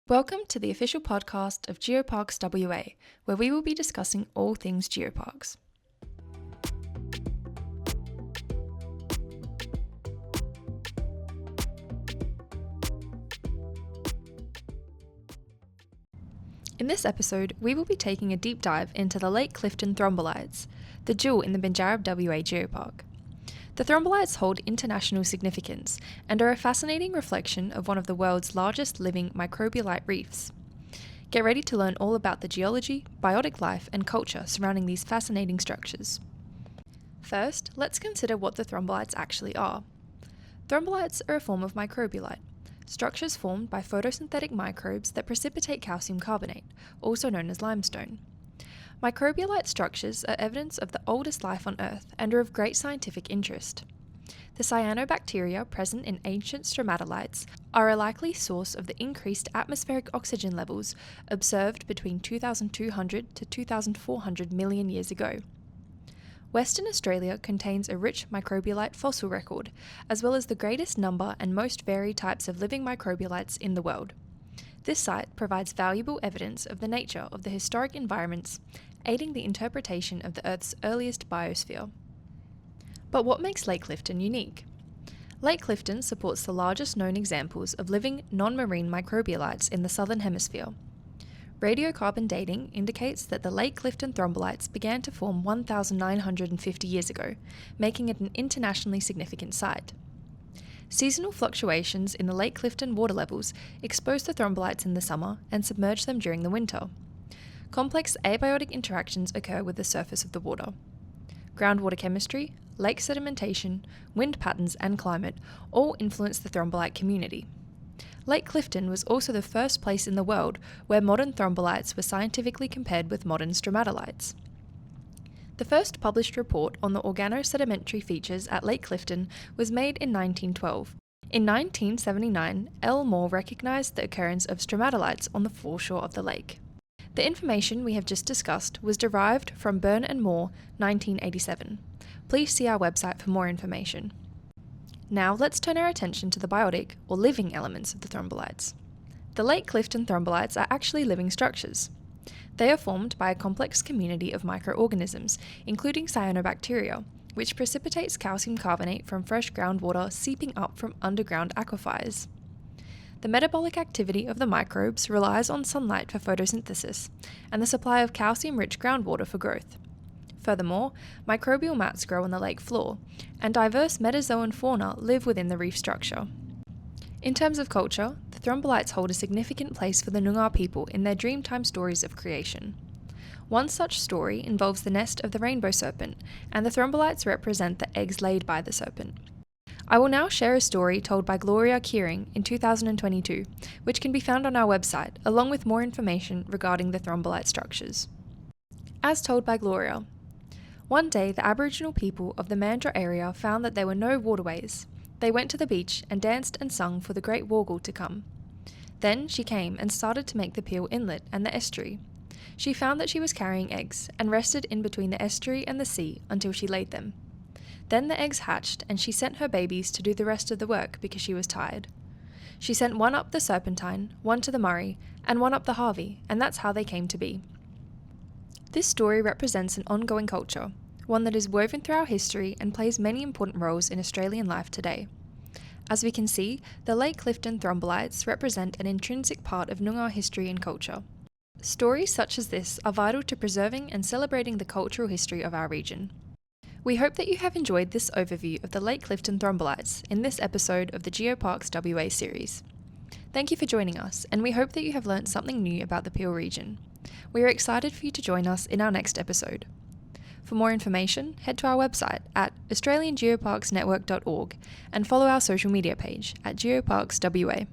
Welcome to the official podcast of Geoparks WA, where we will be discussing all things geoparks. In this episode, we will be taking a deep dive into the Lake Clifton Thrombolites, the jewel in the Bindjareb WA Geopark. The thrombolites hold international significance and are a fascinating reflection of one of the world's largest living microbialite reefs. Get ready to learn all about the geology, biotic life, and culture surrounding these fascinating structures. First, let's consider what the thrombolites actually are. Thrombolites are a form of microbialite, structures formed by photosynthetic microbes that precipitate calcium carbonate, also known as limestone. Microbialite structures are evidence of the oldest life on Earth and are of great scientific interest. The cyanobacteria present in ancient stromatolites are a likely source of the increased atmospheric oxygen levels observed between 2,200 to 2,400 million years ago. Western Australia contains a rich microbialite fossil record, as well as the greatest number and most varied types of living microbialites in the world. This site provides valuable evidence of the nature of the historic environments, aiding the interpretation of the Earth's earliest biosphere. But what makes Lake Clifton unique? Lake Clifton supports the largest known examples of living non-marine microbialites in the Southern Hemisphere. Radiocarbon dating indicates that the Lake Clifton Thrombolites began to form 1,950 years ago, making it an internationally significant site. Seasonal fluctuations in the Lake Clifton water levels expose the thrombolites in the summer and submerge them during the winter. Complex abiotic interactions occur with the surface of the water. Groundwater chemistry, lake sedimentation, wind patterns, and climate all influence the thrombolite community. Lake Clifton was also the first place in the world where modern thrombolites were scientifically compared with modern stromatolites. The first published report on the organosedimentary features at Lake Clifton was made in 1912. In 1979, L. Moore recognized the occurrence of stromatolites on the foreshore of the lake. The information we have just discussed was derived from Byrne and Moore, 1987. Please see our website for more information. Now let's turn our attention to the biotic, or living elements of the thrombolites. The Lake Clifton Thrombolites are actually living structures. They are formed by a complex community of microorganisms, including cyanobacteria, which precipitates calcium carbonate from fresh groundwater seeping up from underground aquifers. The metabolic activity of the microbes relies on sunlight for photosynthesis and the supply of calcium-rich groundwater for growth. Furthermore, microbial mats grow on the lake floor, and diverse metazoan fauna live within the reef structure. In terms of culture, the thrombolites hold a significant place for the Noongar people in their Dreamtime stories of creation. One such story involves the nest of the rainbow serpent, and the thrombolites represent the eggs laid by the serpent. I will now share a story told by Gloria Kearing in 2022, which can be found on our website, along with more information regarding the thrombolite structures. As told by Gloria, one day the Aboriginal people of the Mandurah area found that there were no waterways. They went to the beach and danced and sung for the great Wargle to come. Then she came and started to make the Peel Inlet and the estuary. She found that she was carrying eggs and rested in between the estuary and the sea until she laid them. Then the eggs hatched and she sent her babies to do the rest of the work because she was tired. She sent one up the Serpentine, one to the Murray, and one up the Harvey, and that's how they came to be. This story represents an ongoing culture, one that is woven through our history and plays many important roles in Australian life today. As we can see, the Lake Clifton Thrombolites represent an intrinsic part of Noongar history and culture. Stories such as this are vital to preserving and celebrating the cultural history of our region. We hope that you have enjoyed this overview of the Lake Clifton Thrombolites in this episode of the Geoparks WA series. Thank you for joining us, and we hope that you have learnt something new about the Peel region. We are excited for you to join us in our next episode. For more information, head to our website at australiangeoparksnetwork.org and follow our social media page at Geoparks WA.